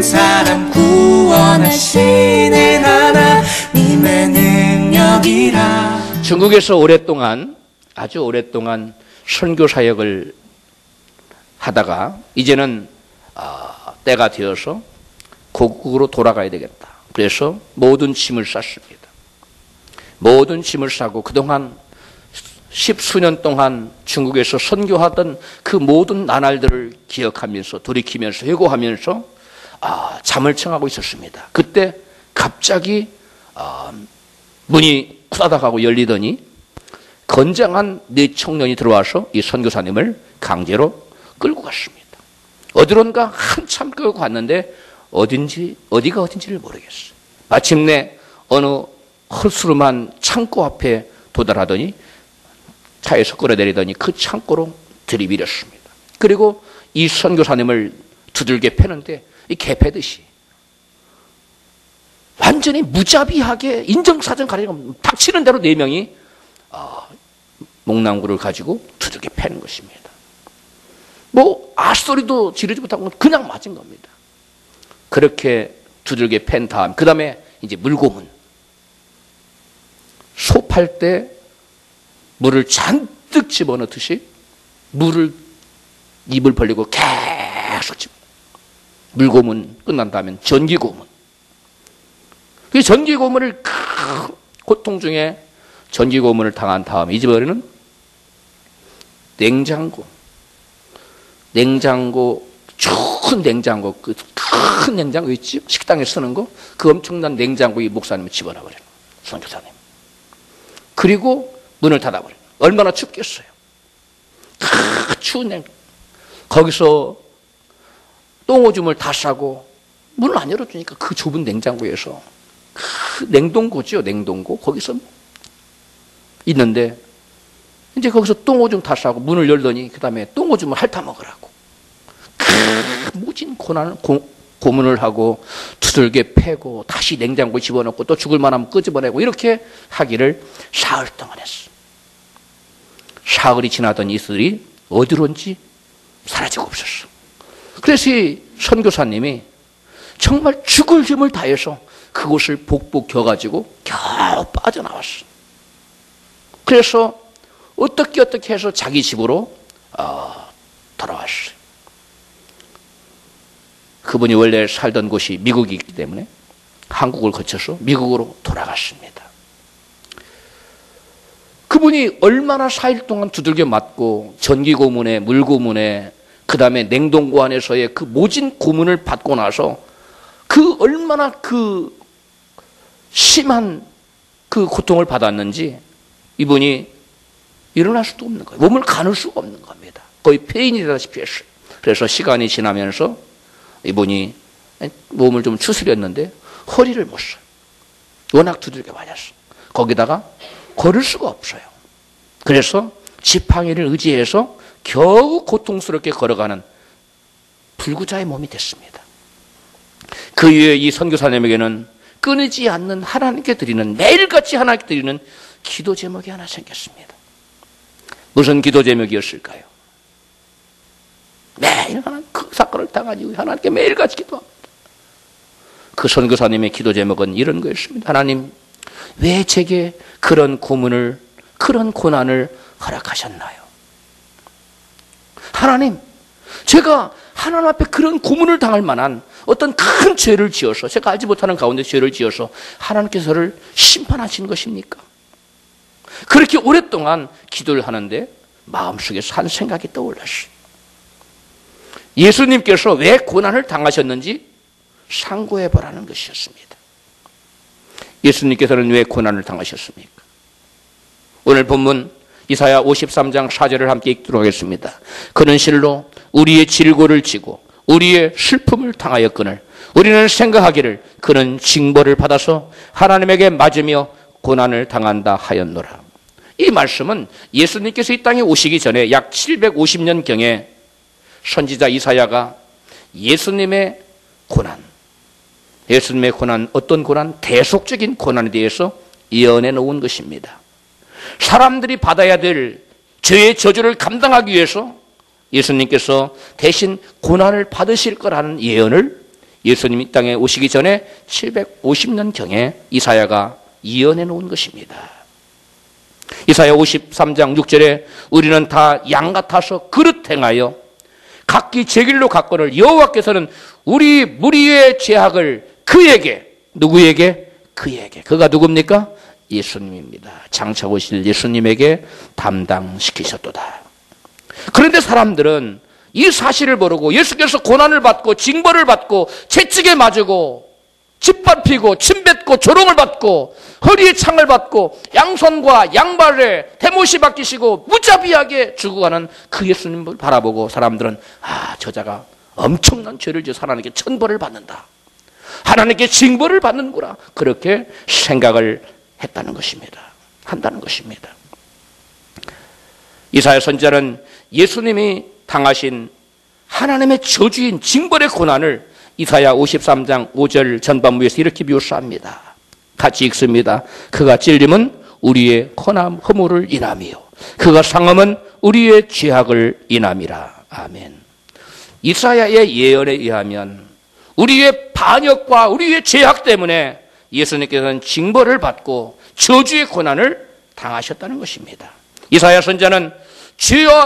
사람 구원하시는 하나님의 능력이라. 중국에서 아주 오랫동안 선교 사역을 하다가 이제는 때가 되어서 고국으로 돌아가야 되겠다. 그래서 모든 짐을 쌌습니다. 모든 짐을 싸고 그동안 10수년 동안 중국에서 선교하던 그 모든 나날들을 기억하면서 돌이키면서 회고하면서 잠을 청하고 있었습니다. 그때 갑자기 문이 후다닥 하고 열리더니 건장한 네 청년이 들어와서 이 선교사님을 강제로 끌고 갔습니다. 어디론가 한참 끌고 갔는데 어디가 어딘지를 모르겠어요. 마침내 어느 헐스름한 창고 앞에 도달하더니 차에서 끌어내리더니 그 창고로 들이밀었습니다. 그리고 이 선교사님을 두들겨 패는데 이 개 패듯이 완전히 무자비하게 인정사정 가리고 닥치는 대로 4명이 목난구를 가지고 두들겨 패는 것입니다. 뭐 아소리도 지르지 못하고 그냥 맞은 겁니다. 그렇게 두들겨 팬 다음 그 다음에 이제 물고문, 소 팔 때 물을 잔뜩 집어넣듯이 물을 입을 벌리고 계속 집어. 물고문 끝난 다음엔 전기고문. 그 전기고문을 큰 고통 중에 전기고문을 당한 다음에 이제버리는 냉장고, 좋은 냉장고, 그 큰 냉장고 있지? 식당에 쓰는 거, 그 엄청난 냉장고에 목사님을 집어넣어버려요. 선교사님. 그리고 문을 닫아버려요. 얼마나 춥겠어요. 추운 냉장고. 거기서 똥오줌을 다 싸고 문을 안 열어주니까 그 좁은 냉장고에서 그 냉동고죠, 냉동고. 거기서 있는데 이제 거기서 똥오줌 다 싸고 문을 열더니 그 다음에 똥오줌을 핥아먹으라고 모진 고문을 하고 두들겨 패고 다시 냉장고에 집어넣고 또 죽을 만하면 끄집어내고 이렇게 하기를 사흘 동안 했어. 사흘이 지나던 이들이 어디론지 사라지고 없었어. 그래서 이 선교사님이 정말 죽을 힘을 다해서 그곳을 복복 겨가지고 겨우 빠져나왔어. 그래서 어떻게 해서 자기 집으로 돌아왔어요. 그분이 원래 살던 곳이 미국이기 때문에 한국을 거쳐서 미국으로 돌아갔습니다. 그분이 얼마나 4일 동안 두들겨 맞고 전기고문에 물고문에 그 다음에 냉동고 안에서의 그 모진 고문을 받고 나서 그 얼마나 그 심한 그 고통을 받았는지 이분이 일어날 수도 없는 거예요. 몸을 가눌 수가 없는 겁니다. 거의 폐인이 되다시피 했어요. 그래서 시간이 지나면서 이분이 몸을 좀 추스렸는데 허리를 못 써요. 워낙 두들겨 맞았어. 거기다가 걸을 수가 없어요. 그래서 지팡이를 의지해서 겨우 고통스럽게 걸어가는 불구자의 몸이 됐습니다. 그 이후에 이 선교사님에게는 끊이지 않는 하나님께 드리는, 매일같이 하나님께 드리는 기도 제목이 하나 생겼습니다. 무슨 기도 제목이었을까요? 매일 하나님 그 사건을 당하니 하나님께 매일같이 기도합니다. 그 선교사님의 기도 제목은 이런 거였습니다. 하나님, 왜 제게 그런 고문을, 그런 고난을 허락하셨나요? 하나님, 제가 하나님 앞에 그런 고문을 당할 만한 어떤 큰 죄를 지어서, 제가 알지 못하는 가운데 죄를 지어서 하나님께서 저를 심판하신 것입니까? 그렇게 오랫동안 기도를 하는데 마음속에서 한 생각이 떠올랐어요. 예수님께서 왜 고난을 당하셨는지 상고해보라는 것이었습니다. 예수님께서는 왜 고난을 당하셨습니까? 오늘 본문 이사야 53장 4절을 함께 읽도록 하겠습니다. 그는 실로 우리의 질고를 지고 우리의 슬픔을 당하였거늘 우리는 생각하기를 그는 징벌을 받아서 하나님에게 맞으며 고난을 당한다 하였노라. 이 말씀은 예수님께서 이 땅에 오시기 전에 약 750년경에 선지자 이사야가 예수님의 고난, 어떤 고난? 대속적인 고난에 대해서 예언해 놓은 것입니다. 사람들이 받아야 될 죄의 저주를 감당하기 위해서 예수님께서 대신 고난을 받으실 거라는 예언을 예수님이 이 땅에 오시기 전에 750년경에 이사야가 예언해 놓은 것입니다. 이사야 53장 6절에 우리는 다 양 같아서 그릇 행하여 각기 제 길로 갔거늘 여호와께서는 우리 무리의 죄악을 그에게, 누구에게? 그에게. 그가 누굽니까? 예수님입니다. 장차 오실 예수님에게 담당시키셨도다. 그런데 사람들은 이 사실을 모르고 예수께서 고난을 받고 징벌을 받고 채찍에 맞고 짓밟히고 침뱉고 조롱을 받고 허리에 창을 받고 양손과 양발에 대못이 박히시고 무자비하게 죽어가는 그 예수님을 바라보고 사람들은 저자가 엄청난 죄를 지어서 하나님께 천벌을 받는다, 하나님께 징벌을 받는구나, 그렇게 생각을 했다는 것입니다. 한다는 것입니다. 이사야 선지자는 예수님이 당하신 하나님의 저주인 징벌의 고난을 이사야 53장 5절 전반부에서 이렇게 묘사합니다. 같이 읽습니다. 그가 찔림은 우리의 허물을 인함이요 그가 상함은 우리의 죄악을 인함이라. 아멘. 이사야의 예언에 의하면 우리의 반역과 우리의 죄악 때문에 예수님께서는 징벌을 받고 저주의 고난을 당하셨다는 것입니다. 이사야 선지자는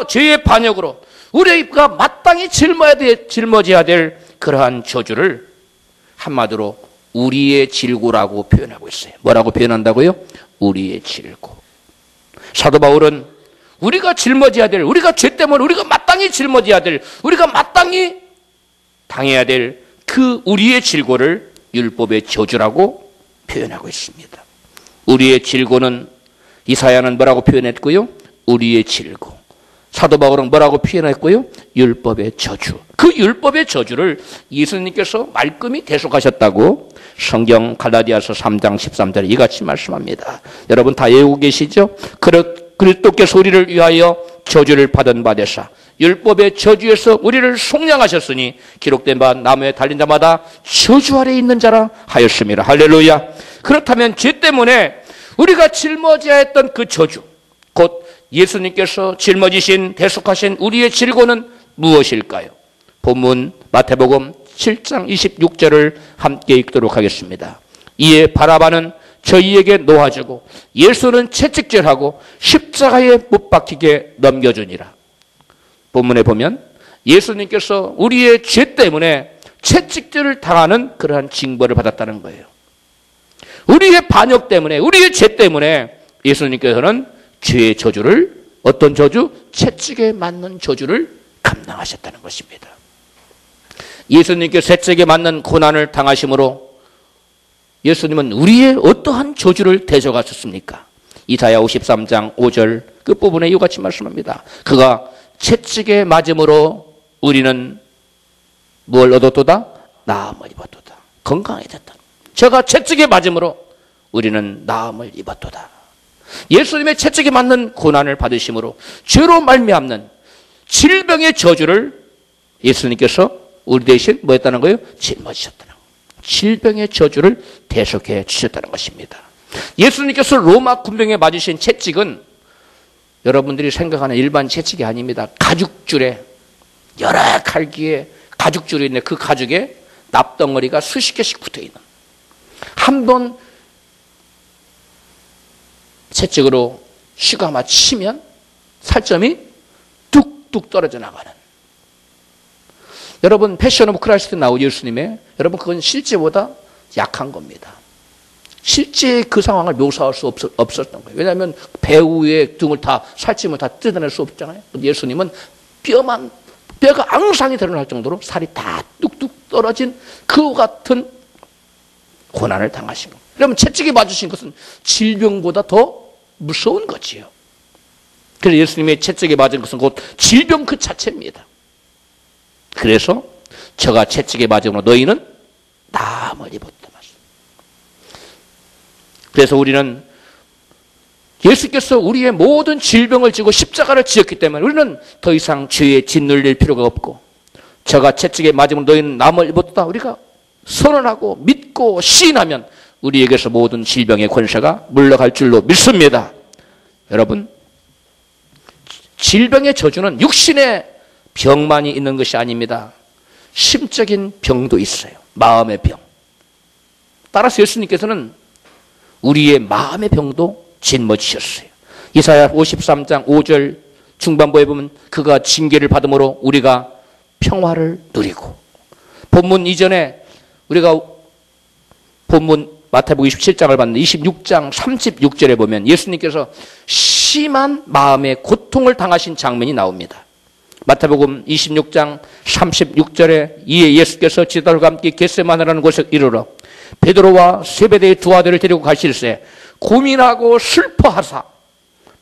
죄의 반역으로 우리가 마땅히 짊어져야 될 그러한 저주를 한마디로 우리의 질고라고 표현하고 있어요. 뭐라고 표현한다고요? 우리의 질고. 사도 바울은 우리가 짊어져야 될, 우리가 죄 때문에 우리가 마땅히 짊어져야 될, 우리가 마땅히 당해야 될 그 우리의 질고를 율법의 저주라고 표현하고 있습니다. 우리의 질고는 이사야는 뭐라고 표현했고요? 우리의 질고. 사도 바울은 뭐라고 표현했고요? 율법의 저주. 그 율법의 저주를 예수님께서 말끔히 대속하셨다고 성경 갈라디아서 3장 13절에 이같이 말씀합니다. 여러분 다 외우고 계시죠? 그리스도께서 우리를 위하여 저주를 받은 바 되사 율법의 저주에서 우리를 속량하셨으니 기록된 바 나무에 달린 자마다 저주 아래 있는 자라 하였습니다. 할렐루야. 그렇다면 죄 때문에 우리가 짊어져야 했던 그 저주, 곧 예수님께서 짊어지신 대속하신 우리의 질고는 무엇일까요? 본문 마태복음 7장 26절을 함께 읽도록 하겠습니다. 이에 바라바는 저희에게 놓아주고 예수는 채찍질하고 십자가에 못 박히게 넘겨주니라. 본문에 보면 예수님께서 우리의 죄 때문에 채찍질을 당하는 그러한 징벌을 받았다는 거예요. 우리의 반역 때문에, 우리의 죄 때문에 예수님께서는 죄의 저주를, 어떤 저주? 채찍에 맞는 저주를 감당하셨다는 것입니다. 예수님께서 채찍에 맞는 고난을 당하심으로 예수님은 우리의 어떠한 저주를 대적하셨습니까? 이사야 53장 5절 끝부분에 이와 같이 말씀합니다. 그가 채찍에 맞음으로 우리는 뭘 얻었도다? 나음을 입었도다. 건강해졌다. 저가 채찍에 맞음으로 우리는 나음을 입었도다. 예수님의 채찍에 맞는 고난을 받으심으로 죄로 말미암는 질병의 저주를 예수님께서 우리 대신 뭐 했다는 거예요? 짊어지셨다는 거예요. 질병의 저주를 대속해 주셨다는 것입니다. 예수님께서 로마 군병에 맞으신 채찍은 여러분들이 생각하는 일반 채찍이 아닙니다. 가죽줄에 여러 칼기에 가죽줄이 있는데 그 가죽에 납덩어리가 수십 개씩 붙어있는, 한 번 채찍으로 휘가 치면 살점이 뚝뚝 떨어져 나가는. 여러분 패션 오브 크라이스트 나오죠, 예수님의. 여러분 그건 실제보다 약한 겁니다. 실제 그 상황을 묘사할 수 없었던 거예요. 왜냐하면 배우의 등을 다 살찜을 다 뜯어낼 수 없잖아요. 예수님은 뼈가 앙상이 드러날 정도로 살이 다 뚝뚝 떨어진 그 같은 고난을 당하신 겁니다. 그러면 채찍에 맞으신 것은 질병보다 더 무서운 거지요. 그래서 예수님의 채찍에 맞은 것은 곧 질병 그 자체입니다. 그래서 저가 채찍에 맞음으로 너희는 나음을 입었다. 그래서 우리는 예수께서 우리의 모든 질병을 지고 십자가를 지었기 때문에 우리는 더 이상 죄에 짓눌릴 필요가 없고, 저가 채찍에 맞으면 너희는 나음을 입었다. 우리가 선언하고 믿고 시인하면 우리에게서 모든 질병의 권세가 물러갈 줄로 믿습니다. 여러분, 질병의 저주는 육신의 병만이 있는 것이 아닙니다. 심적인 병도 있어요. 마음의 병. 따라서 예수님께서는 우리의 마음의 병도 짊어지셨어요. 이사야 53장 5절 중반부에 보면 그가 징계를 받음으로 우리가 평화를 누리고, 본문 이전에 우리가 본문 마태복음 27장을 봤는데 26장 36절에 보면 예수님께서 심한 마음의 고통을 당하신 장면이 나옵니다. 마태복음 26장 36절에 이에 예수께서 제자들과 함께 겟세마네라는 곳에 이르러 베드로와 세베대의 두 아들을 데리고 가실새 고민하고 슬퍼하사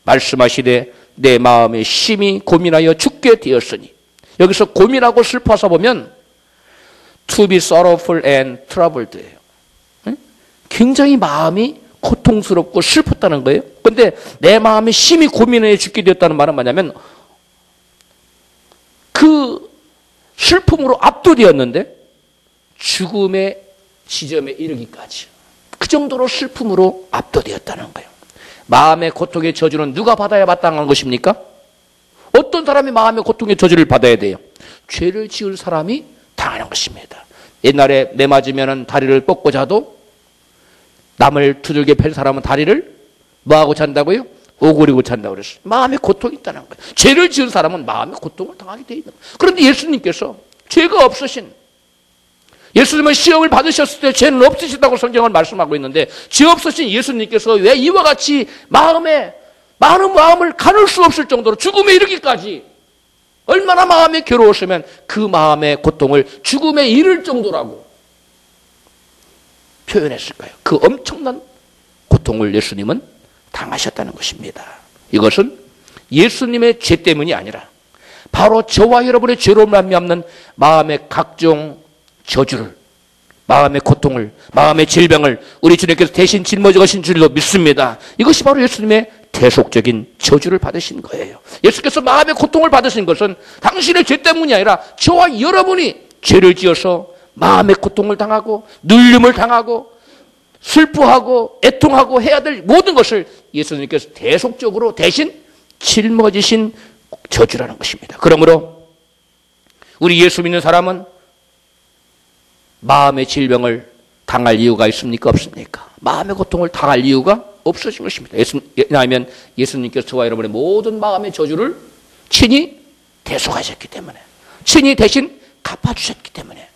말씀하시되 내 마음에 심히 고민하여 죽게 되었으니, 여기서 고민하고 슬퍼하사 보면 to be sorrowful and troubled예요. 굉장히 마음이 고통스럽고 슬펐다는 거예요. 그런데 내 마음이 심히 고민해 죽게 되었다는 말은 뭐냐면 그 슬픔으로 압도되었는데 죽음의 지점에 이르기까지 그 정도로 슬픔으로 압도되었다는 거예요. 마음의 고통의 저주는 누가 받아야 마땅한 것입니까? 어떤 사람이 마음의 고통의 저주를 받아야 돼요? 죄를 지을 사람이 당하는 것입니다. 옛날에 매 맞으면 다리를 뻗고 자도 남을 두들겨 팰 사람은 다리를 뭐하고 잔다고요? 오그리고 잔다고 그랬어요. 마음에 고통이 있다는 거예요. 죄를 지은 사람은 마음의 고통을 당하게 돼 있는 거예요. 그런데 예수님께서 죄가 없으신, 예수님은 시험을 받으셨을 때 죄는 없으시다고 성경은 말씀하고 있는데 죄 없으신 예수님께서 왜 이와 같이 마음에 많은 마음을 가눌 수 없을 정도로 죽음에 이르기까지 얼마나 마음이 괴로웠으면 그 마음의 고통을 죽음에 이를 정도라고 표현했을까요? 그 엄청난 고통을 예수님은 당하셨다는 것입니다. 이것은 예수님의 죄 때문이 아니라 바로 저와 여러분의 죄로 말미암는 마음의 각종 저주를, 마음의 고통을, 마음의 질병을 우리 주님께서 대신 짊어져 가신 줄로 믿습니다. 이것이 바로 예수님의 대속적인 저주를 받으신 거예요. 예수께서 마음의 고통을 받으신 것은 당신의 죄 때문이 아니라 저와 여러분이 죄를 지어서 마음의 고통을 당하고 눌림을 당하고 슬퍼하고 애통하고 해야 될 모든 것을 예수님께서 대속적으로 대신 짊어지신 저주라는 것입니다. 그러므로 우리 예수 믿는 사람은 마음의 질병을 당할 이유가 있습니까? 없습니까? 마음의 고통을 당할 이유가 없어진 것입니다. 왜냐하면 예수님께서 저와 여러분의 모든 마음의 저주를 친히 대속하셨기 때문에, 친히 대신 갚아주셨기 때문에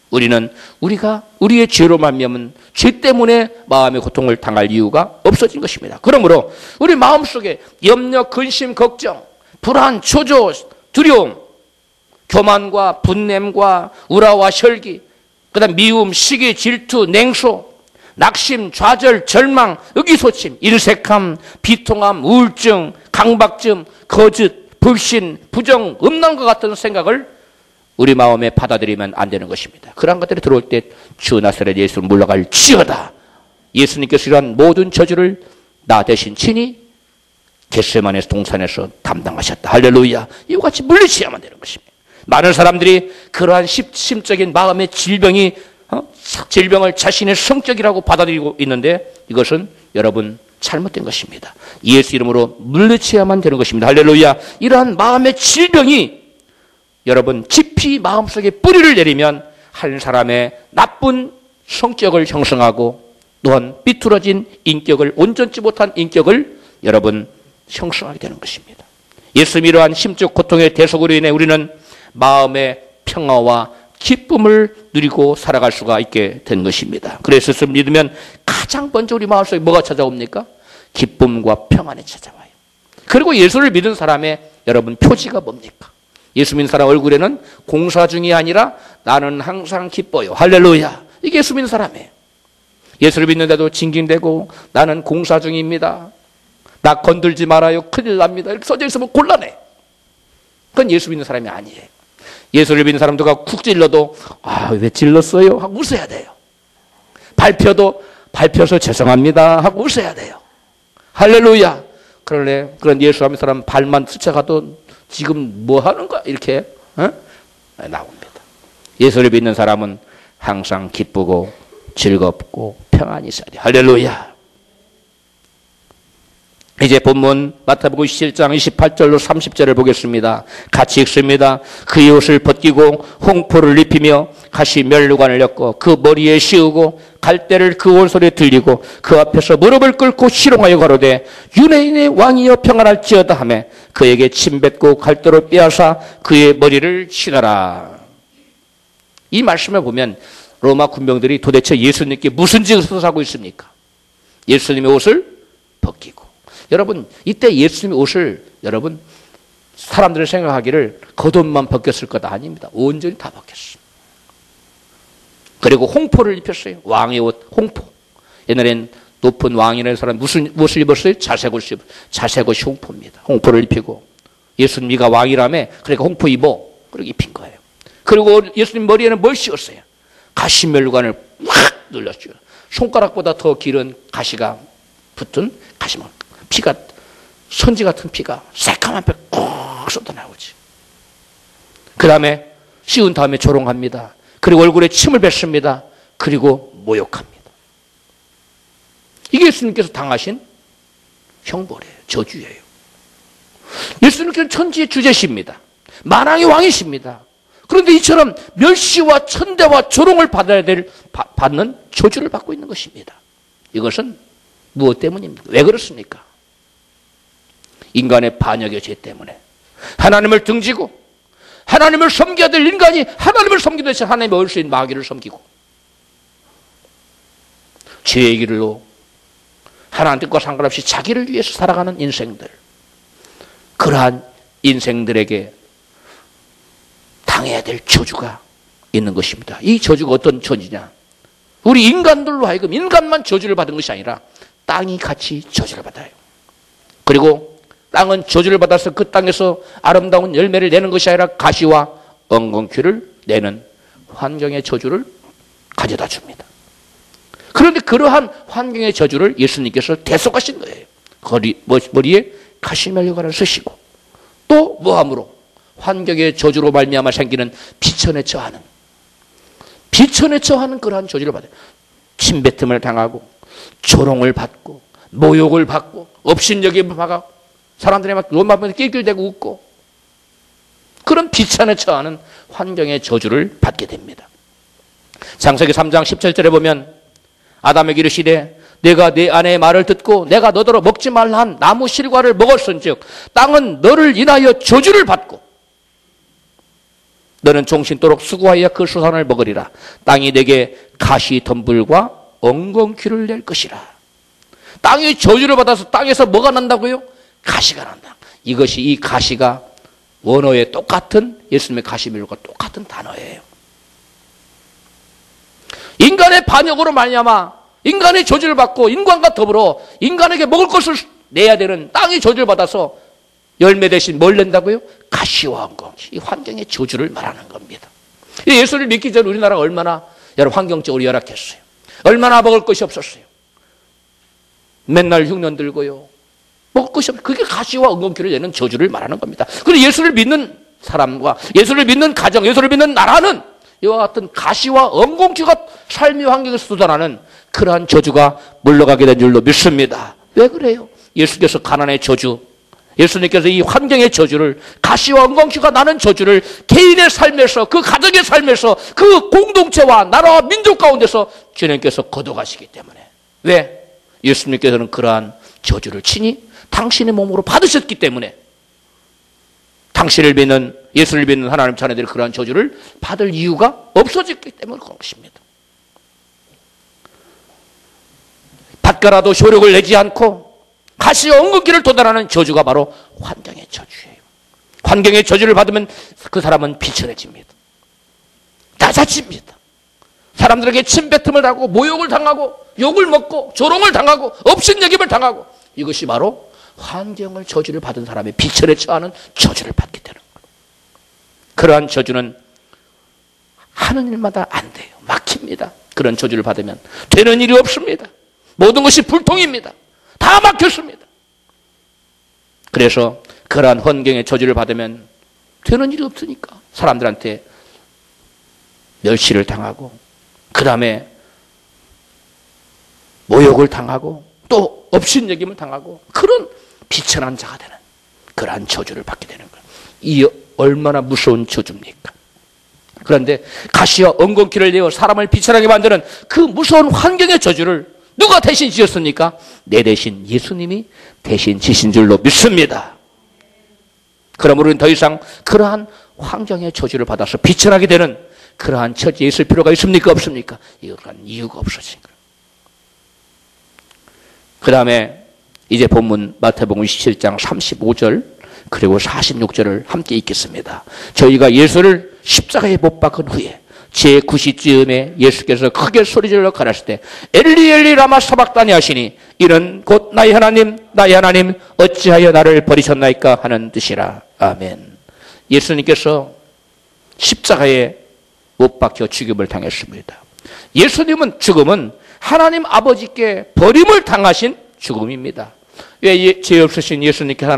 우리가 우리의 죄로 말미암은 죄 때문에 마음의 고통을 당할 이유가 없어진 것입니다. 그러므로 우리 마음속에 염려, 근심, 걱정, 불안, 초조, 두려움, 교만과 분냄과 우라와 혈기, 그다음 미움, 시기, 질투, 냉소, 낙심, 좌절, 절망, 의기소침, 인색함, 비통함, 우울증, 강박증, 거짓, 불신, 부정, 음란과 같은 생각을 우리 마음에 받아들이면 안 되는 것입니다. 그런 것들이 들어올 때 주 나사렛 예수를 물러갈지어다. 예수님께서 이러한 모든 저주를 나 대신 친히 겟세마네 동산에서 담당하셨다. 할렐루야. 이와 같이 물리쳐야만 되는 것입니다. 많은 사람들이 그러한 심적인 마음의 질병을 자신의 성격이라고 받아들이고 있는데 이것은 여러분 잘못된 것입니다. 예수 이름으로 물리쳐야만 되는 것입니다. 할렐루야. 이러한 마음의 질병이 여러분 깊이 마음속에 뿌리를 내리면 한 사람의 나쁜 성격을 형성하고 또한 삐뚤어진 인격을, 온전치 못한 인격을 여러분 형성하게 되는 것입니다. 예수님 이러한 심적 고통의 대속으로 인해 우리는 마음의 평화와 기쁨을 누리고 살아갈 수가 있게 된 것입니다. 그래서 예수를 믿으면 가장 먼저 우리 마음속에 뭐가 찾아옵니까? 기쁨과 평안이 찾아와요. 그리고 예수를 믿은 사람의 여러분 표지가 뭡니까? 예수 믿는 사람 얼굴에는 공사 중이 아니라 나는 항상 기뻐요. 할렐루야. 이게 예수 믿는 사람이에요. 예수를 믿는데도 징징대고 나는 공사 중입니다. 나 건들지 말아요. 큰일 납니다. 이렇게 써져 있으면 곤란해. 그건 예수 믿는 사람이 아니에요. 예수를 믿는 사람들과 쿡 찔러도 왜 찔렀어요? 하고 웃어야 돼요. 밟혀서 죄송합니다. 하고 웃어야 돼요. 할렐루야. 그런 예수 믿는 사람 발만 스쳐가도 지금 뭐 하는 거야? 이렇게 나옵니다. 예수를 믿는 사람은 항상 기쁘고 즐겁고 평안히 있어야 돼요. 할렐루야. 이제 본문 마태복음 17장 28절로 30절을 보겠습니다. 같이 읽습니다. 그의 옷을 벗기고 홍포를 입히며 가시 면류관을 엮고 그 머리에 씌우고 갈대를 그 오른손에 들리고 그 앞에서 무릎을 꿇고 희롱하여 가로되 유대인의 왕이여 평안할지어다 하며 그에게 침 뱉고 갈대로 빼앗아 그의 머리를 치더라. 이 말씀을 보면 로마 군병들이 도대체 예수님께 무슨 짓을 하고 있습니까? 예수님의 옷을 벗기고. 여러분, 이때 예수님의 옷을 여러분 사람들이 생각하기를 겉옷만 벗겼을 것 아닙니다. 온전히 다 벗겼습니다. 그리고 홍포를 입혔어요. 왕의 옷, 홍포. 옛날엔 높은 왕이라는 사람 무엇을 입었어요? 자색옷이 홍포입니다. 홍포를 입히고 예수님 네가 왕이라며 그러니까 홍포 입어. 그렇게 입힌 거예요. 그리고 예수님 머리에는 뭘 씌웠어요? 가시면류관을 확 눌렀죠. 손가락보다 더 길은 가시가 붙은 가시면 피가 선지 같은 피가 새까만 피 콕 쏟아나오지. 그 다음에 씌운 다음에 조롱합니다. 그리고 얼굴에 침을 뱉습니다. 그리고 모욕합니다. 이게 예수님께서 당하신 형벌이에요. 저주예요. 예수님께서는 천지의 주제십니다. 만왕의 왕이십니다. 그런데 이처럼 멸시와 천대와 조롱을 받는 저주를 받고 있는 것입니다. 이것은 무엇 때문입니까? 왜 그렇습니까? 인간의 반역의 죄 때문에 하나님을 등지고 하나님을 섬겨야 될 인간이 하나님을 섬기는 대신 하나님의 얼수인 마귀를 섬기고 죄의 길로 하나님 뜻과 상관없이 자기를 위해서 살아가는 인생들, 그러한 인생들에게 당해야 될 저주가 있는 것입니다. 이 저주가 어떤 저주냐? 우리 인간들로 하여금 인간만 저주를 받은 것이 아니라 땅이 같이 저주를 받아요. 그리고 땅은 저주를 받아서 그 땅에서 아름다운 열매를 내는 것이 아니라 가시와 엉겅퀴를 내는 환경의 저주를 가져다 줍니다. 그런데 그러한 환경의 저주를 예수님께서 대속하신 거예요. 머리에 가시면류관을 쓰시고 또 뭐함으로? 환경의 저주로 말미암아 생기는 비천에 처하는 그러한 저주를 받아요. 침뱉음을 당하고 조롱을 받고 모욕을 받고 업신여김을 받고 사람들이 막 눈만 낄낄대고 웃고 그런 비천에 처하는 환경의 저주를 받게 됩니다. 창세기 3장 17절에 보면 아담에게 이르시되 내가 내 아내의 말을 듣고 내가 너더러 먹지 말라 한 나무 실과를 먹었은즉 땅은 너를 인하여 저주를 받고 너는 종신토록 수고하여 그 수산을 먹으리라. 땅이 내게 가시 덤불과 엉겅퀴를 낼 것이라. 땅이 저주를 받아서 땅에서 뭐가 난다고요? 가시가 난다. 이것이 이 가시가 원어의 똑같은 예수님의 가시면류관과 똑같은 단어예요. 인간의 반역으로 말미암아 인간의 저주를 받고 인간과 더불어 인간에게 먹을 것을 내야 되는 땅이 저주를 받아서 열매 대신 뭘 낸다고요? 가시와 엉겅퀴. 이 환경의 저주를 말하는 겁니다. 예수를 믿기 전 우리나라가 얼마나 여러분 환경적으로 열악했어요. 얼마나 먹을 것이 없었어요. 맨날 흉년 들고요. 먹을 것이 없어요. 그게 가시와 엉겅퀴를 내는 저주를 말하는 겁니다. 그런데 예수를 믿는 사람과 예수를 믿는 가정, 예수를 믿는 나라는 이와 같은 가시와 엉겅퀴가 삶의 환경에서 쏟아나는 그러한 저주가 물러가게 된 줄로 믿습니다. 왜 그래요? 예수께서 가난의 저주, 예수님께서 이 환경의 저주를, 가시와 엉겅퀴가 나는 저주를 개인의 삶에서, 그 가정의 삶에서, 그 공동체와 나라와 민족 가운데서 주님께서 거둬가시기 때문에. 왜? 예수님께서는 그러한 저주를 친히 당신의 몸으로 받으셨기 때문에 당신을 믿는, 예수를 믿는 하나님 자녀들이 그러한 저주를 받을 이유가 없어졌기 때문에 그런 것입니다. 밭가라도 효력을 내지 않고 가시와 엉겅퀴를 도달하는 저주가 바로 환경의 저주예요. 환경의 저주를 받으면 그 사람은 비천해집니다. 낮아집니다. 사람들에게 침뱉음을 당하고 모욕을 당하고 욕을 먹고 조롱을 당하고 업신여김을 당하고 이것이 바로 환경을 저주를 받은 사람의 비천에 처하는 저주를 받게 되는 거예요. 그러한 저주는 하는 일마다 안 돼요. 막힙니다. 그런 저주를 받으면 되는 일이 없습니다. 모든 것이 불통입니다. 다 막혔습니다. 그래서 그러한 환경의 저주를 받으면 되는 일이 없으니까 사람들한테 멸시를 당하고 그 다음에 모욕을 당하고 또 업신여김을 당하고 그런 비천한 자가 되는 그러한 저주를 받게 되는 거예요. 이 얼마나 무서운 저주입니까? 그런데 가시와 엉겅퀴를 내어 사람을 비천하게 만드는 그 무서운 환경의 저주를 누가 대신 지었습니까? 내 대신 예수님이 대신 지신 줄로 믿습니다. 그러므로 우리는 더 이상 그러한 환경의 저주를 받아서 비천하게 되는 그러한 처지에 있을 필요가 있습니까? 없습니까? 이러한 이유가 없어진 거예요. 그 다음에 이제 본문 마태복음 27장 35절 그리고 46절을 함께 읽겠습니다. 저희가 예수를 십자가에 못 박은 후에 제9시쯤에 예수께서 크게 소리질러 가라실 때 엘리 엘리 라마 사박다니 하시니 이는 곧 나의 하나님 어찌하여 나를 버리셨나이까 하는 뜻이라. 아멘. 예수님께서 십자가에 못 박혀 죽임을 당했습니다. 예수님은 죽음은 하나님 아버지께 버림을 당하신 죽음입니다. 왜 죄 없으신 예수님께서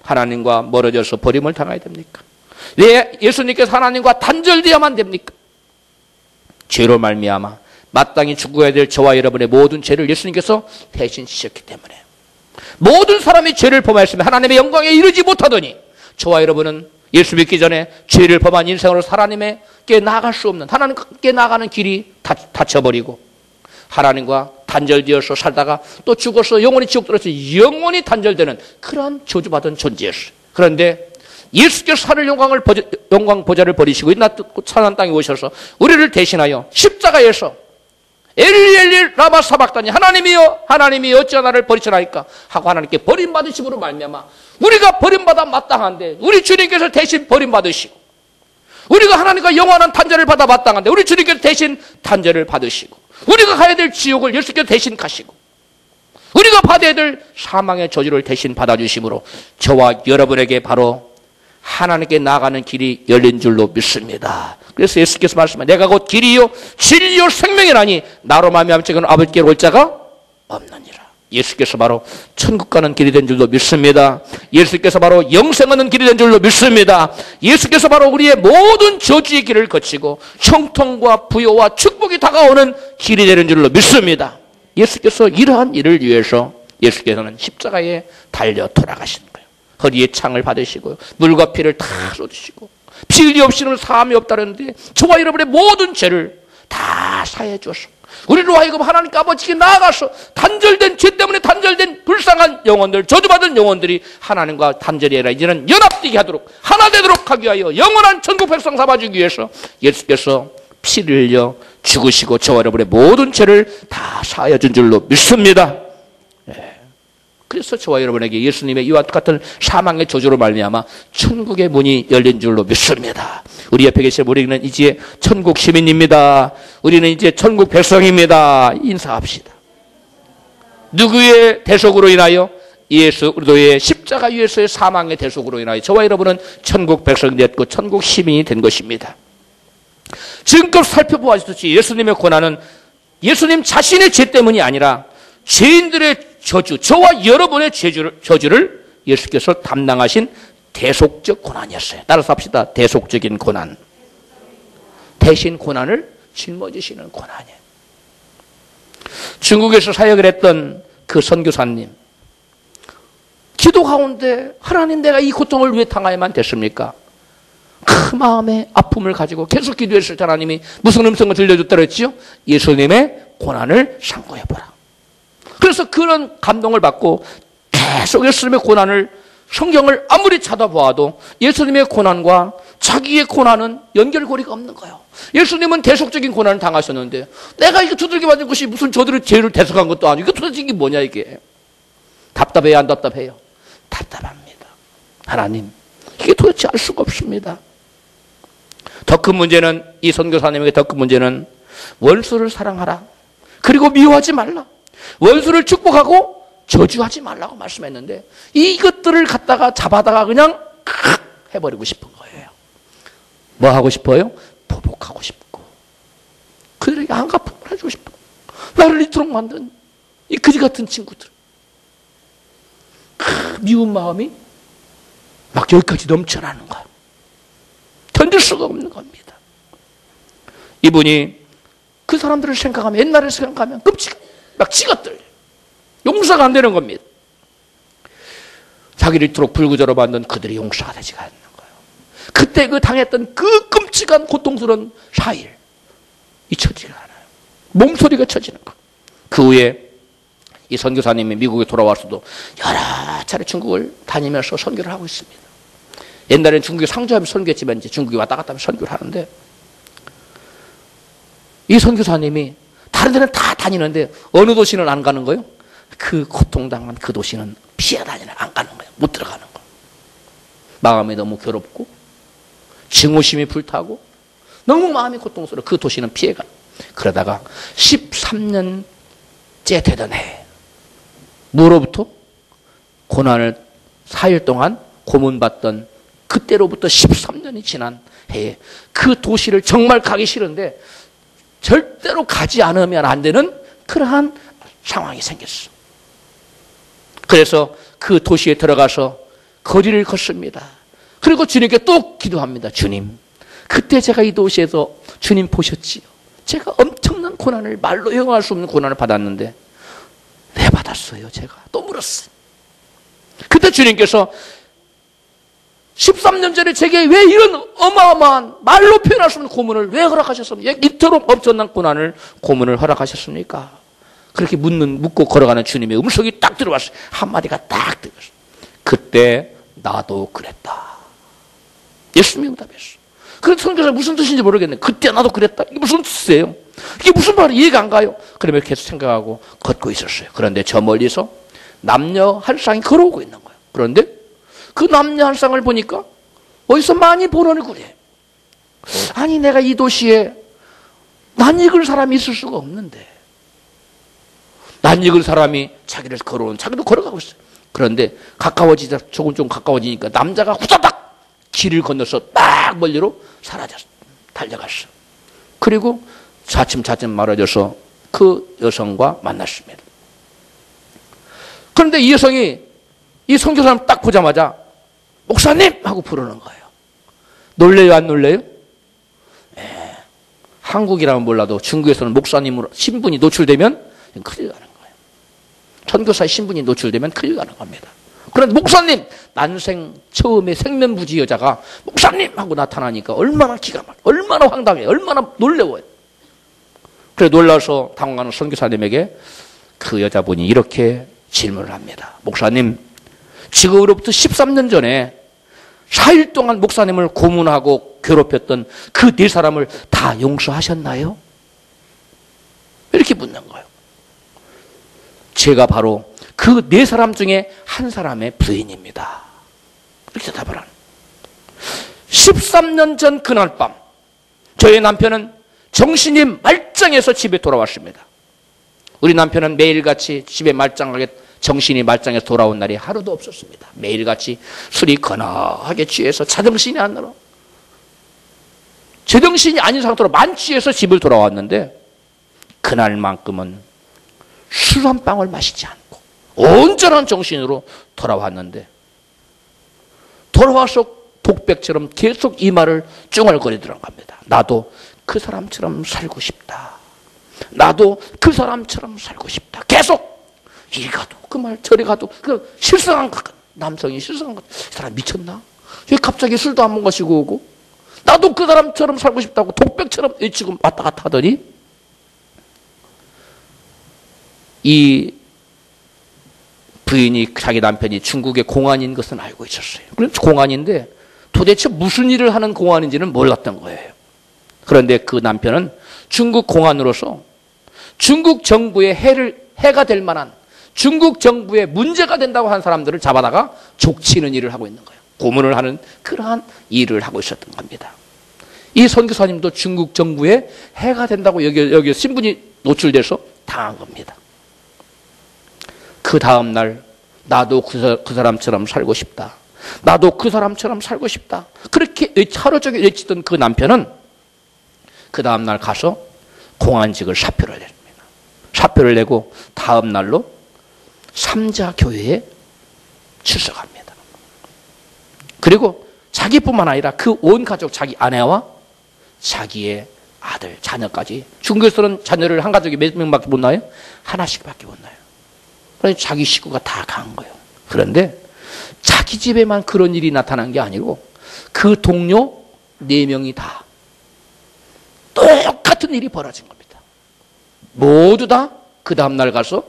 하나님과 멀어져서 버림을 당해야 됩니까? 왜 예수님께서 하나님과 단절되어야만 됩니까? 죄로 말미암아 마땅히 죽어야 될 저와 여러분의 모든 죄를 예수님께서 대신 지셨기 때문에 모든 사람이 죄를 범하였으면 하나님의 영광에 이르지 못하더니 저와 여러분은 예수 믿기 전에 죄를 범한 인생으로 하나님께 나아갈 수 없는, 하나님께 나아가는 길이 닫혀버리고 하나님과 단절되어서 살다가 또 죽어서 영원히 지옥 들어서 영원히 단절되는 그러한 저주받은 존재였어요. 그런데 예수께서 하늘 영광 보좌를 버리시고 이 찬한 땅에 오셔서 우리를 대신하여 십자가에서 엘리 엘리 라마 사박다니 하나님이여 어찌 나를 버리시나이까 하고 하나님께 버림받으심으로 말미암아 우리가 버림받아 마땅한데 우리 주님께서 대신 버림받으시고 우리가 하나님과 영원한 단절을 받아 마땅한데 우리 주님께서 대신 단절을 받으시고 우리가 가야 될 지옥을 예수께서 대신 가시고 우리가 받아야 될 사망의 저주를 대신 받아주심으로 저와 여러분에게 바로 하나님께 나아가는 길이 열린 줄로 믿습니다. 그래서 예수께서 말씀하시면 내가 곧 길이요 진리요 생명이라니 나로 말미암아 지금 아버지께로 올 자가 없느니라. 예수께서 바로 천국 가는 길이 된 줄로 믿습니다. 예수께서 바로 영생 얻는 길이 된 줄로 믿습니다. 예수께서 바로 우리의 모든 저주의 길을 거치고 형통과 부요와 축복이 다가오는 길이 되는 줄로 믿습니다. 예수께서 이러한 일을 위해서 예수께서는 십자가에 달려 돌아가신 거예요. 허리에 창을 받으시고 물과 피를 다 쏟으시고 피 흘리 없이는 사함이 없다는데 저와 여러분의 모든 죄를 다 사해 주었습니다. 우리로 하여금 하나님께 아버지께 나아가서 단절된 죄 때문에 단절된 불쌍한 영혼들, 저주받은 영혼들이 하나님과 단절이 아니라 이제는 연합되게 하도록 하나 되도록 하기 위하여 영원한 천국 백성 삼아주기 위해서 예수께서 피를 흘려 죽으시고 저와 여러분의 모든 죄를 다 사하여 준 줄로 믿습니다. 그래서 저와 여러분에게 예수님의 이와 같은 사망의 저주로 말미암아 천국의 문이 열린 줄로 믿습니다. 우리 옆에 계신 우리는 이제 천국 시민입니다. 우리는 이제 천국 백성입니다. 인사합시다. 누구의 대속으로 인하여? 예수 그리스도의 십자가 위에서의 사망의 대속으로 인하여 저와 여러분은 천국 백성이 됐고 천국 시민이 된 것입니다. 지금껏 살펴보았듯이 예수님의 고난은 예수님 자신의 죄 때문이 아니라 죄인들의 저주, 저와 여러분의 저주를 예수께서 담당하신 대속적 고난이었어요. 따라서 합시다. 대속적인 고난. 대신 고난을 짊어지시는 고난이에요. 중국에서 사역을 했던 그 선교사님, 기도 가운데 하나님 내가 이 고통을 왜 당하야만 됐습니까? 그 마음의 아픔을 가지고 계속 기도했을 때 하나님이 무슨 음성을 들려줬다 그랬지요? 예수님의 고난을 상고해보라. 그래서 그런 감동을 받고 계속 예수님의 고난을 성경을 아무리 찾아보아도 예수님의 고난과 자기의 고난은 연결고리가 없는 거예요. 예수님은 대속적인 고난을 당하셨는데 내가 이거 두들겨 맞은 것이 무슨 저들의 죄를 대속한 것도 아니고 이거 도대체 이게 뭐냐 이게. 답답해요 안 답답해요? 답답합니다. 하나님 이게 도대체 알 수가 없습니다. 더 큰 문제는 이 선교사님에게 더 큰 문제는 원수를 사랑하라. 그리고 미워하지 말라. 원수를 축복하고 저주하지 말라고 말씀했는데 이것들을 갖다가 잡아다가 그냥 해버리고 싶은 거예요. 뭐 하고 싶어요? 보복하고 싶고 그들에게 한가품을 해주고 싶고 나를 이토록 만든 이 그지 같은 친구들 미운 마음이 막 여기까지 넘쳐나는 거예요. 견딜 수가 없는 겁니다. 이분이 그 사람들을 생각하면 옛날을 생각하면 끔찍 막 지가 떨려. 용서가 안 되는 겁니다. 자기를 이토록 불구저로 만든 그들이 용서가 되지가 않는 거예요. 그때 그 당했던 그 끔찍한 고통스러운 4일 잊혀지지가 않아요. 몸소리가 쳐지는 거예요. 그 후에 이 선교사님이 미국에 돌아와서도 여러 차례 중국을 다니면서 선교를 하고 있습니다. 옛날에는 중국에 상주하면 선교했지만 이제 중국에 왔다 갔다 하면 선교를 하는데, 이 선교사님이 다른 데는 다 다니는데 어느 도시는 안 가는 거예요? 그 고통당한 그 도시는 피해 다니는, 안 가는 거예요. 못 들어가는 거예요. 마음이 너무 괴롭고 증오심이 불타고 너무 마음이 고통스러워 그 도시는 피해가. 그러다가 13년째 되던 해, 무로부터 고난을 4일 동안 고문받던 그때로부터 13년이 지난 해에 그 도시를 정말 가기 싫은데 절대로 가지 않으면 안 되는 그러한 상황이 생겼어. 그래서 그 도시에 들어가서 거리를 걷습니다. 그리고 주님께 또 기도합니다. 주님, 그때 제가 이 도시에서 주님 보셨지요. 제가 엄청난 고난을, 말로 형용할 수 없는 고난을 받았는데 왜 받았어요? 제가 또 물었어요. 그때 주님께서 13년 전에 제게 왜 이런 어마어마한 말로 표현할 수 없는 고문을 왜 허락하셨습니까? 이토록 엄청난 고난을, 고문을 허락하셨습니까? 그렇게 묻고 걸어가는 주님의 음성이 딱 들어왔어요. 한마디가 딱 들어왔어요. 그때 나도 그랬다. 예수님이 응답했어요. 그래서 선교사 무슨 뜻인지 모르겠네. 그때 나도 그랬다. 이게 무슨 뜻이에요? 이게 무슨 말이 이해가 안 가요? 그러면 계속 생각하고 걷고 있었어요. 그런데 저 멀리서 남녀 한 쌍이 걸어오고 있는 거예요. 그런데 그 남녀 한 쌍을 보니까 어디서 많이 본 얼굴이에요. 아니, 내가 이 도시에 낯익을 사람이 있을 수가 없는데, 낯익을 사람이 자기를 걸어오는, 자기도 걸어가고 있어요. 그런데 가까워지자, 조금 가까워지니까 남자가 후다닥 길을 건너서 딱 멀리로 사라졌어. 달려갔어. 그리고 차츰차츰 멀어져서 그 여성과 만났습니다. 그런데 이 여성이 이 선교사를 딱 보자마자 목사님! 하고 부르는 거예요. 놀래요, 안 놀래요? 예. 한국이라면 몰라도 중국에서는 목사님으로 신분이 노출되면 큰일 나는 거예요. 선교사의 신분이 노출되면 큰일 나는 겁니다. 그런데 목사님! 난생 처음에 생면부지 여자가 목사님! 하고 나타나니까 얼마나 기가 막혀, 얼마나 황당해요, 얼마나 놀라워요. 그래 놀라서 당황하는 선교사님에게 그 여자분이 이렇게 질문을 합니다. 목사님, 지금으로부터 13년 전에 4일 동안 목사님을 고문하고 괴롭혔던 그 4사람을 다 용서하셨나요? 이렇게 묻는 거예요. 제가 바로 그 4사람 중에 한 사람의 부인입니다. 이렇게 대답을 하는. 13년 전 그날 밤 저희 남편은 정신이 말짱해서 집에 돌아왔습니다. 우리 남편은 매일같이 집에 말짱하게 정신이 말짱해서 돌아온 날이 하루도 없었습니다. 매일같이 술이 거나하게 취해서 제정신이 안 나러. 제정신이 아닌 상태로 만취해서 집을 돌아왔는데 그날만큼은 술 한 방울 마시지 않고 온전한 정신으로 돌아왔는데 돌아와서 독백처럼 계속 이 말을 쭝얼거리더라고 합니다. 나도 그 사람처럼 살고 싶다. 나도 그 사람처럼 살고 싶다. 계속 이리 가도 그 말 저리 가도 그 실성한 것, 남성이 실성한 것. 이 사람 미쳤나? 왜 갑자기 술도 안 마시고 오고 나도 그 사람처럼 살고 싶다고 독백처럼 외치고 왔다 갔다 하더니 이 부인이 자기 남편이 중국의 공안인 것은 알고 있었어요. 그래서 공안인데 도대체 무슨 일을 하는 공안인지는 몰랐던 거예요. 그런데 그 남편은 중국 공안으로서 중국 정부의 해가 될 만한 중국 정부에 문제가 된다고 하는 사람들을 잡아다가 족치는 일을 하고 있는 거예요. 고문을 하는 그러한 일을 하고 있었던 겁니다. 이 선교사님도 중국 정부에 해가 된다고 여기 신분이 노출돼서 당한 겁니다. 그 다음 날 나도 그 사람처럼 살고 싶다. 나도 그 사람처럼 살고 싶다. 그렇게 하루 종일 외치던 그 남편은 그 다음 날 가서 공안직을 사표를 냅니다. 사표를 내고 다음 날로 삼자교회에 출석합니다. 그리고 자기뿐만 아니라 그 온 가족, 자기 아내와 자기의 아들, 자녀까지. 중국에서는 자녀를 한 가족이 몇 명밖에 못 낳아요? 하나씩밖에 못 낳아요. 그래서 자기 식구가 다 간 거예요. 그런데 자기 집에만 그런 일이 나타난 게 아니고 그 동료 4명이 다 똑같은 일이 벌어진 겁니다. 모두 다 그 다음날 가서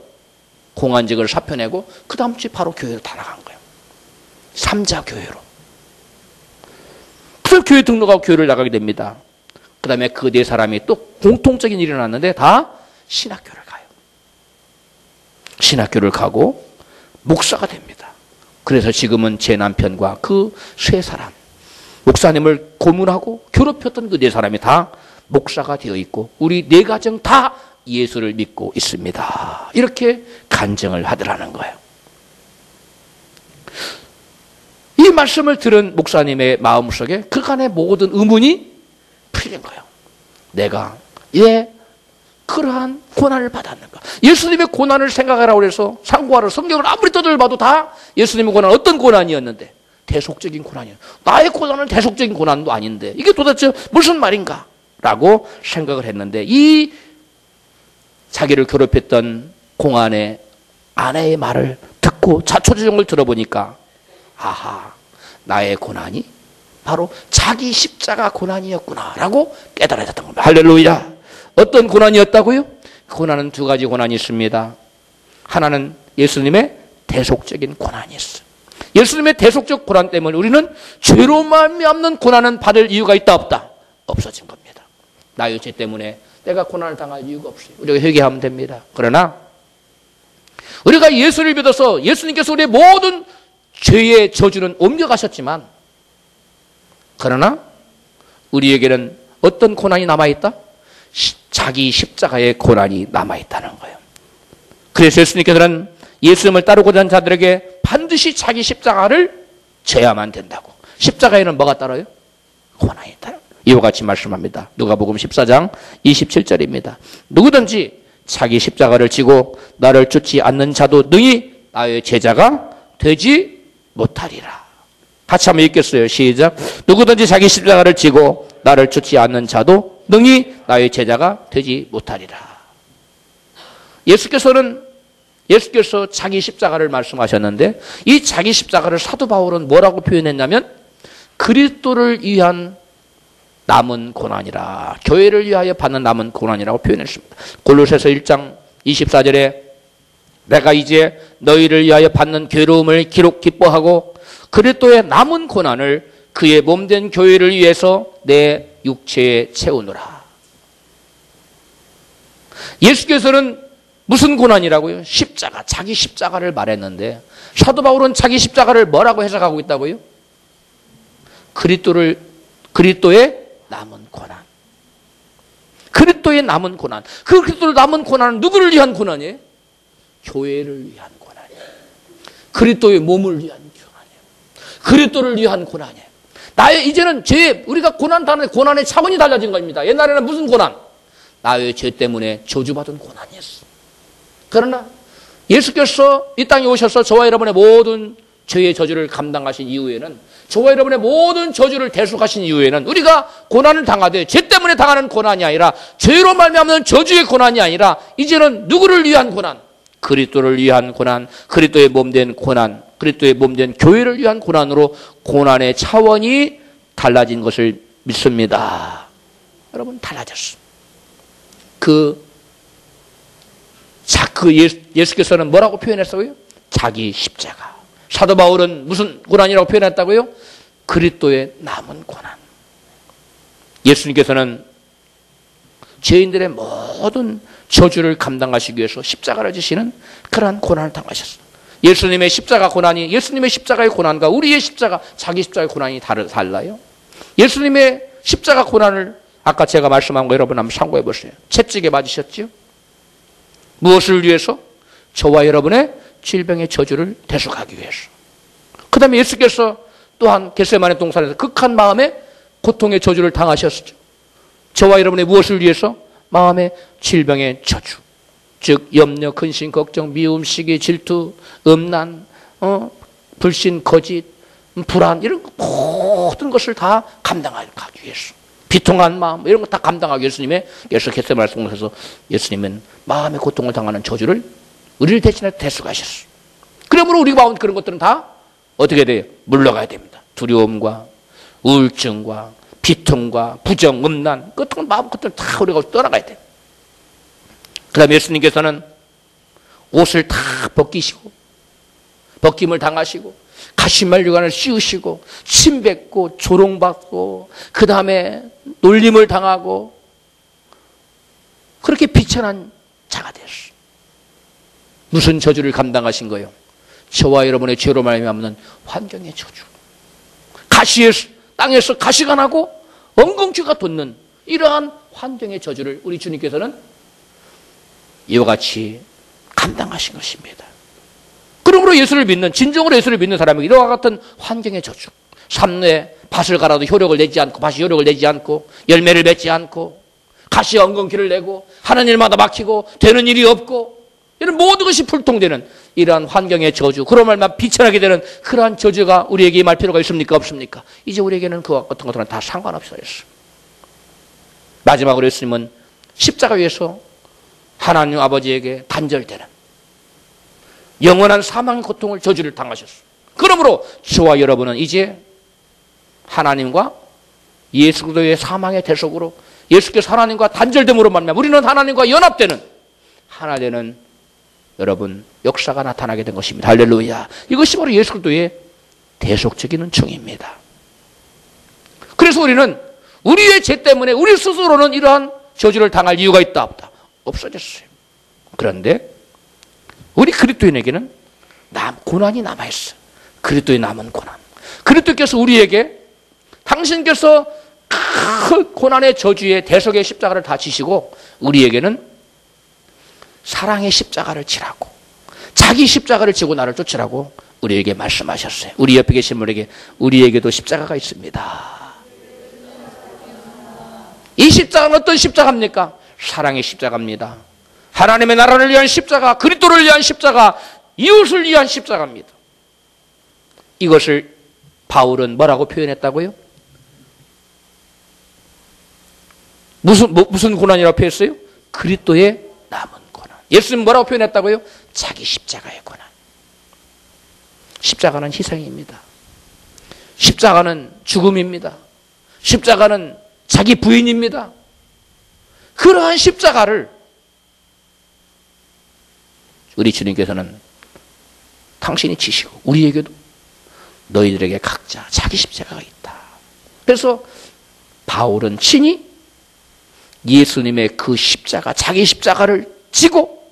공안직을 사표내고 그 다음 주에 바로 교회로 다 나간 거예요. 3자 교회로. 그래서 교회 등록하고 교회를 나가게 됩니다. 그 다음에 그 4사람이 또 공통적인 일이 일어났는데 다 신학교를 가요. 신학교를 가고 목사가 됩니다. 그래서 지금은 제 남편과 그 3사람, 목사님을 고문하고 괴롭혔던 그 4사람이 다 목사가 되어 있고 우리 4가정 다 예수를 믿고 있습니다. 이렇게 간증을 하더라는 거예요. 이 말씀을 들은 목사님의 마음속에 그간의 모든 의문이 풀린 거예요. 내가 왜 그러한 고난을 받았는가? 예수님의 고난을 생각하라고 해서 상고하라 성경을 아무리 떠들어봐도 다 예수님의 고난은 어떤 고난이었는데 대속적인 고난이에요. 나의 고난은 대속적인 고난도 아닌데 이게 도대체 무슨 말인가? 라고 생각을 했는데 이 자기를 괴롭혔던 공안의 아내의 말을 듣고 자초지종을 들어보니까 아하, 나의 고난이 바로 자기 십자가 고난이었구나 라고 깨달아졌던 겁니다. 할렐루야. 어떤 고난이었다고요? 고난은 2가지 고난이 있습니다. 하나는 예수님의 대속적인 고난이 있어요. 예수님의 대속적 고난 때문에 우리는 죄로 말미암는 고난은 받을 이유가 있다 없다? 없어진 겁니다. 나의 죄 때문에 내가 고난을 당할 이유가 없어요. 우리가 회개하면 됩니다. 그러나 우리가 예수를 믿어서 예수님께서 우리의 모든 죄의 저주는 옮겨가셨지만 그러나 우리에게는 어떤 고난이 남아있다? 자기 십자가의 고난이 남아있다는 거예요. 그래서 예수님께서는 예수님을 따르고자 하는 자들에게 반드시 자기 십자가를 져야만 된다고. 십자가에는 뭐가 따라요? 고난이 따라요. 이와 같이 말씀합니다. 누가복음 14장 27절입니다. 누구든지 자기 십자가를 지고 나를 쫓지 않는 자도 능히 나의 제자가 되지 못하리라. 같이 한번 읽겠어요. 시작. 누구든지 자기 십자가를 지고 나를 쫓지 않는 자도 능히 나의 제자가 되지 못하리라. 예수께서 자기 십자가를 말씀하셨는데 이 자기 십자가를 사도 바울은 뭐라고 표현했냐면 그리스도를 위한 남은 고난이라, 교회를 위하여 받는 남은 고난이라고 표현했습니다. 골로새서 1장 24절에 내가 이제 너희를 위하여 받는 괴로움을 기뻐하고 그리스도의 남은 고난을 그의 몸된 교회를 위해서 내 육체에 채우노라. 예수께서는 무슨 고난이라고요? 십자가, 자기 십자가를 말했는데 사도 바울은 자기 십자가를 뭐라고 해석하고 있다고요? 그리스도의 남은 고난. 그리스도의 남은 고난. 그 그리스도의 남은 고난은 누구를 위한 고난이에요? 교회를 위한 고난이에요. 그리스도의 몸을 위한 고난이에요. 그리스도를 위한 고난이에요. 이제는 우리가 고난의 차원이 달라진 겁니다. 옛날에는 무슨 고난? 나의 죄 때문에 저주받은 고난이었어. 그러나 예수께서 이 땅에 오셔서 저와 여러분의 모든 죄의 저주를 감당하신 이후에는, 저와 여러분의 모든 저주를 대속하신 이후에는 우리가 고난을 당하되 죄 때문에 당하는 고난이 아니라, 죄로 말미암는 저주의 고난이 아니라 이제는 누구를 위한 고난? 그리스도를 위한 고난, 그리스도의 몸된 고난, 그리스도의 몸된 교회를 위한 고난으로 고난의 차원이 달라진 것을 믿습니다. 여러분, 달라졌어. 예수께서는 뭐라고 표현했어요? 자기 십자가. 사도 바울은 무슨 고난이라고 표현했다고요? 그리스도의 남은 고난. 예수님께서는 죄인들의 모든 저주를 감당하시기 위해서 십자가를 지시는 그러한 고난을 당하셨어요. 예수님의 십자가 고난이, 예수님의 십자가의 고난과 우리의 십자가, 자기 십자가의 고난이 달라요. 예수님의 십자가 고난을 아까 제가 말씀한 거 여러분 한번 참고해 보세요. 채찍에 맞으셨죠? 무엇을 위해서? 저와 여러분의 질병의 저주를 대속하기 위해서. 그 다음에 예수께서 또한 겟세마네 동산에서 극한 마음의 고통의 저주를 당하셨죠. 저와 여러분의 무엇을 위해서? 마음의 질병의 저주. 즉 염려, 근심, 걱정, 미움, 시기, 질투, 음란, 불신, 거짓, 불안, 이런 모든 것을 다 감당하기 위해서. 비통한 마음, 이런 거 다 감당하기 위해서 예수 겟세마네 동산에서 예수님은 마음의 고통을 당하는 저주를 우리를 대신해 대속하셨어. 그러므로 우리가 봐온 그런 것들은 다 어떻게 돼요? 물러가야 됩니다. 두려움과 우울증과 비통과 부정, 음란, 끝은 마음 끝을 다 우리가 떠나가야 돼요. 그 다음에 예수님께서는 옷을 다 벗기시고 벗김을 당하시고 가시말류관을 씌우시고 침뱉고 조롱받고 그 다음에 놀림을 당하고 그렇게 비천한 자가 되었어요. 무슨 저주를 감당하신 거예요? 저와 여러분의 죄로 말미암는 환경의 저주. 땅에서 가시가 나고 엉겅퀴가 돋는 이러한 환경의 저주를 우리 주님께서는 이와 같이 감당하신 것입니다. 그러므로 예수를 믿는, 진정으로 예수를 믿는 사람에게 이와 같은 환경의 저주, 삶내 밭을 갈아도 효력을 내지 않고, 밭이 효력을 내지 않고, 열매를 맺지 않고, 가시 엉겅퀴를 내고, 하는 일마다 막히고, 되는 일이 없고, 이런 모든 것이 불통되는 이러한 환경의 저주, 그런 말만 비천하게 되는 그러한 저주가 우리에게 임할 필요가 있습니까? 없습니까? 이제 우리에게는 그와 같은 것들은 다 상관없어요. 마지막으로 예수님은 십자가 위에서 하나님 아버지에게 단절되는 영원한 사망의 고통을 저주를 당하셨어요. 그러므로 저와 여러분은 이제 하나님과 예수 그리스도의 사망의 대속으로 예수께서 하나님과 단절됨으로 말미암아 우리는 하나님과 연합되는 하나 되는 여러분 역사가 나타나게 된 것입니다. 할렐루야. 이것이 바로 예수 그리스도의 대속적인 은총입니다. 그래서 우리는 우리의 죄 때문에 우리 스스로는 이러한 저주를 당할 이유가 있다 없다? 없어졌어요. 그런데 우리 그리스도인에게는 고난이 남아있어요. 그리스도의 남은 고난. 그리스도께서 우리에게 당신께서 그 고난의 저주의 대속의 십자가를 다 지시고 우리에게는 사랑의 십자가를 지라고 자기 십자가를 지고 나를 쫓으라고 우리에게 말씀하셨어요. 우리 옆에 계신 분에게 우리에게도 십자가가 있습니다. 이 십자가는 어떤 십자가입니까? 사랑의 십자가입니다. 하나님의 나라를 위한 십자가, 그리스도를 위한 십자가, 이웃을 위한 십자가입니다. 이것을 바울은 뭐라고 표현했다고요? 무슨 고난이라고 표현했어요? 그리스도의 남은 고난. 예수님 뭐라고 표현했다고요? 자기 십자가의 고난. 십자가는 희생입니다. 십자가는 죽음입니다. 십자가는 자기 부인입니다. 그러한 십자가를 우리 주님께서는 당신이 지시고 우리에게도 너희들에게 각자 자기 십자가가 있다. 그래서 바울은 친히 예수님의 그 십자가, 자기 십자가를 지고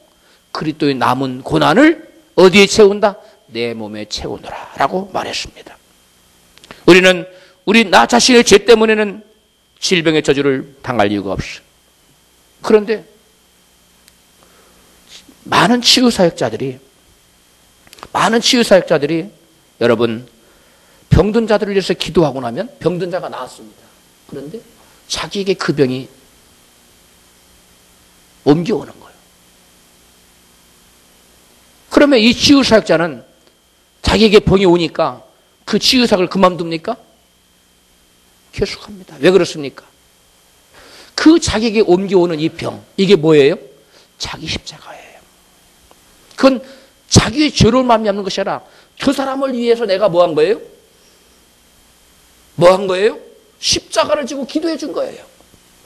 그리스도의 남은 고난을 어디에 채운다? 내 몸에 채우노라 라고 말했습니다. 우리는 나 자신의 죄 때문에는 질병의 저주를 당할 이유가 없어요. 그런데 많은 치유사역자들이 여러분 병든 자들을 위해서 기도하고 나면 병든 자가 나았습니다. 그런데 자기에게 그 병이 옮겨오는 거예요. 그러면 이 치유사역자는 자기에게 병이 오니까 그 치유사역을 그만둡니까? 계속합니다. 왜 그렇습니까? 그 자기에게 옮겨오는 이 병, 이게 뭐예요? 자기 십자가예요. 그건 자기의 죄로 말미암는 것이 아니라 그 사람을 위해서 내가 뭐 한 거예요? 뭐 한 거예요? 십자가를 지고 기도해 준 거예요.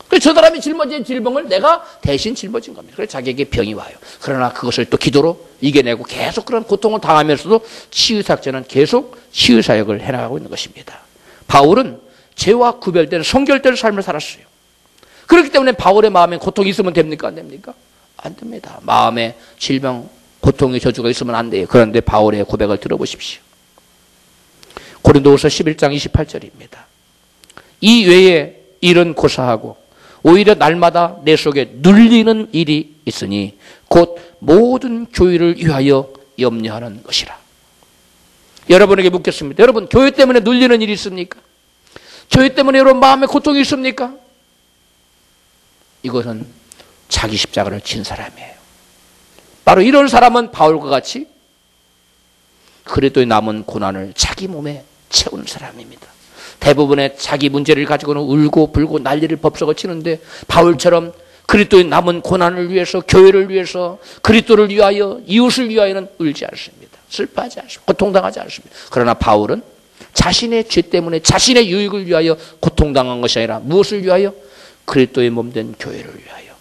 그래서 저 사람이 짊어진 질병을 내가 대신 짊어진 겁니다. 그래서 자기에게 병이 와요. 그러나 그것을 또 기도로 이겨내고 계속 그런 고통을 당하면서도 치유사역자는 계속 치유사역을 해나가고 있는 것입니다. 바울은 죄와 구별된 성결된 삶을 살았어요. 그렇기 때문에 바울의 마음에 고통이 있으면 됩니까? 안 됩니까? 안 됩니다. 마음에 질병, 고통의 저주가 있으면 안 돼요. 그런데 바울의 고백을 들어보십시오. 고린도후서 11장 28절입니다. 이 외에 일은 고사하고 오히려 날마다 내 속에 눌리는 일이 있으니 곧 모든 교회를 위하여 염려하는 것이라. 여러분에게 묻겠습니다. 여러분 교회 때문에 눌리는 일이 있습니까? 교회 때문에 여러분 마음에 고통이 있습니까? 이것은 자기 십자가를 진 사람이에요. 바로 이런 사람은 바울과 같이 그리스도의 남은 고난을 자기 몸에 채우는 사람입니다. 대부분의 자기 문제를 가지고는 울고 불고 난리를 법석을 치는데 바울처럼 그리스도의 남은 고난을 위해서, 교회를 위해서, 그리스도를 위하여, 이웃을 위하여는 울지 않습니다. 슬퍼하지 않습니다. 고통당하지 않습니다. 그러나 바울은 자신의 죄 때문에 자신의 유익을 위하여 고통당한 것이 아니라 무엇을 위하여? 그리스도의 몸된 교회를 위하여.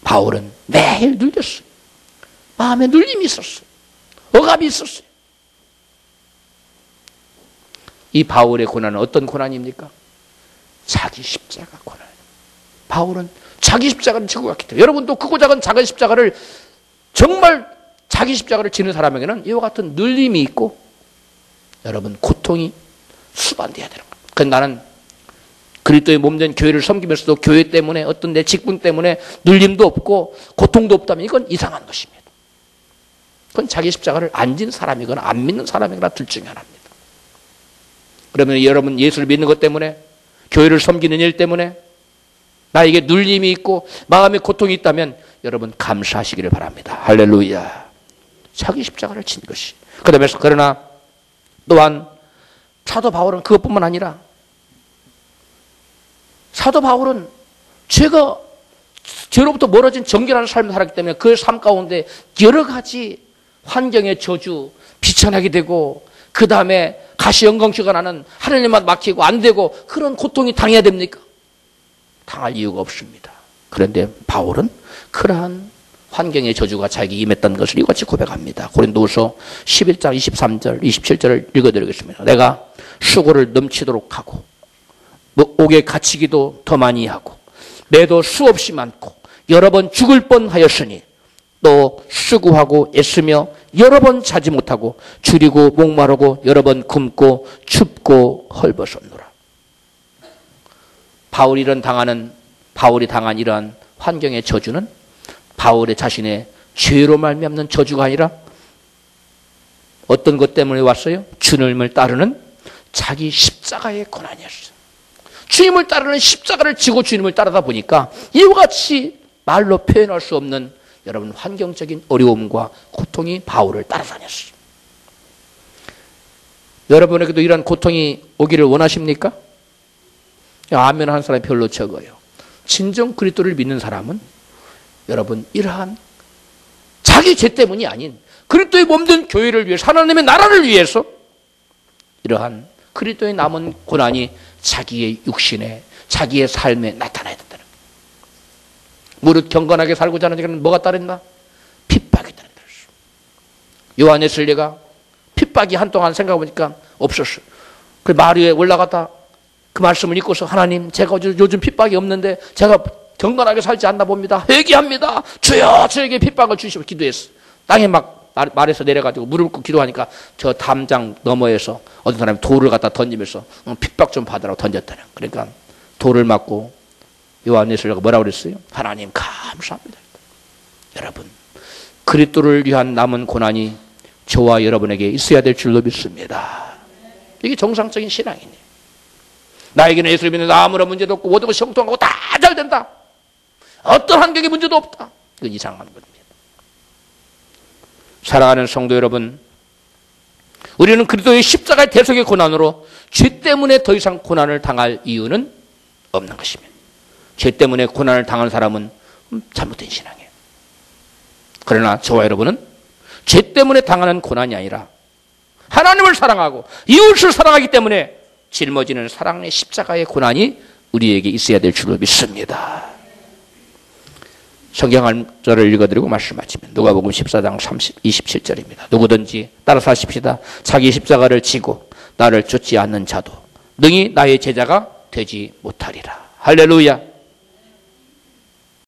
바울은 매일 눌렸어요. 마음에 눌림이 있었어요. 억압이 있었어요. 이 바울의 고난은 어떤 고난입니까? 자기 십자가 고난. 바울은 자기 십자가를 지고 갔기 때문에 여러분도 크고 작은 작은 십자가를 정말 자기 십자가를 지는 사람에게는 이와 같은 눌림이 있고 여러분 고통이 수반돼야 되는 거예요. 그래서 나는 그리스도의 몸된 교회를 섬기면서도 교회 때문에 어떤 내 직분 때문에 눌림도 없고 고통도 없다면 이건 이상한 것입니다. 그건 자기 십자가를 안 진 사람이거나 안 믿는 사람이거나 둘 중에 하나입니다. 그러면 여러분 예수를 믿는 것 때문에 교회를 섬기는 일 때문에 나에게 눌림이 있고 마음에 고통이 있다면 여러분 감사하시기를 바랍니다. 할렐루야. 자기 십자가를 진 것이. 그러나 또한 사도 바울은 그것뿐만 아니라 사도 바울은 죄로부터 멀어진 정결한 삶을 살았기 때문에 그 삶 가운데 여러 가지 환경의 저주, 비천하게 되고 그 다음에 가시영광시가 나는 하나님만 막히고 안 되고 그런 고통이 당해야 됩니까? 당할 이유가 없습니다. 그런데 바울은 그러한 환경의 저주가 자기에게 임했던 것을 이같이 고백합니다. 고린도후서 11장 23절 27절을 읽어드리겠습니다. 내가 수고를 넘치도록 하고 옥에 갇히기도 더 많이 하고 매도 수없이 많고 여러 번 죽을 뻔하였으니 또 수고하고 애쓰며 여러 번 자지 못하고 줄이고 목마르고 여러 번 굶고 춥고 헐벗었노라. 바울이 당한 이러한 환경의 저주는 바울의 자신의 죄로 말미암는 저주가 아니라 어떤 것 때문에 왔어요? 주님을 따르는 자기 십자가의 고난이었어요. 주님을 따르는 십자가를 지고 주님을 따르다 보니까 이와 같이 말로 표현할 수 없는 여러분 환경적인 어려움과 고통이 바울을 따라다녔어요. 여러분에게도 이런 고통이 오기를 원하십니까? 아멘 하는 사람이 별로 적어요. 진정 그리스도를 믿는 사람은 여러분 이러한 자기 죄 때문이 아닌 그리스도의 몸된 교회를 위해서 하나님의 나라를 위해서 이러한 그리스도의 남은 고난이 자기의 육신에 자기의 삶에 나타나야 된다는 거예요. 무릇 경건하게 살고자 하는 자는 뭐가 따른다? 핍박이 따른다. 요한의 리가 핍박이 한동안 생각해보니까 없었어요. 그 마리에 올라갔다 그 말씀을 읽고서 하나님 제가 요즘 핍박이 없는데 제가 경건하게 살지 않나 봅니다. 회개합니다. 주여 저에게 핍박을 주시고 기도했어요. 땅에 막 말에서 내려가지고 무릎 꿇고 기도하니까 저 담장 너머에서 어떤 사람이 돌을 갖다 던지면서 핍박 좀 받으라고 던졌다는. 그러니까 돌을 맞고 요한예술가가 뭐라고 그랬어요? 하나님 감사합니다. 여러분 그리스도를 위한 남은 고난이 저와 여러분에게 있어야 될 줄로 믿습니다. 이게 정상적인 신앙이네요. 나에게는 예수를 믿는 아무런 문제도 없고 모든 것이 형통하고 다 잘 된다. 어떤 환경에 문제도 없다. 이건 이상한 겁니다. 사랑하는 성도 여러분, 우리는 그리스도의 십자가의 대속의 고난으로 죄 때문에 더 이상 고난을 당할 이유는 없는 것입니다. 죄 때문에 고난을 당한 사람은 잘못된 신앙이에요. 그러나 저와 여러분은 죄 때문에 당하는 고난이 아니라 하나님을 사랑하고 이웃을 사랑하기 때문에 짊어지는 사랑의 십자가의 고난이 우리에게 있어야 될 줄로 믿습니다. 성경 한 절을 읽어드리고 말씀하시면 누가복음 14장 27절입니다. 누구든지 따라서 하십시다. 자기 십자가를 지고 나를 쫓지 않는 자도 능히 나의 제자가 되지 못하리라. 할렐루야.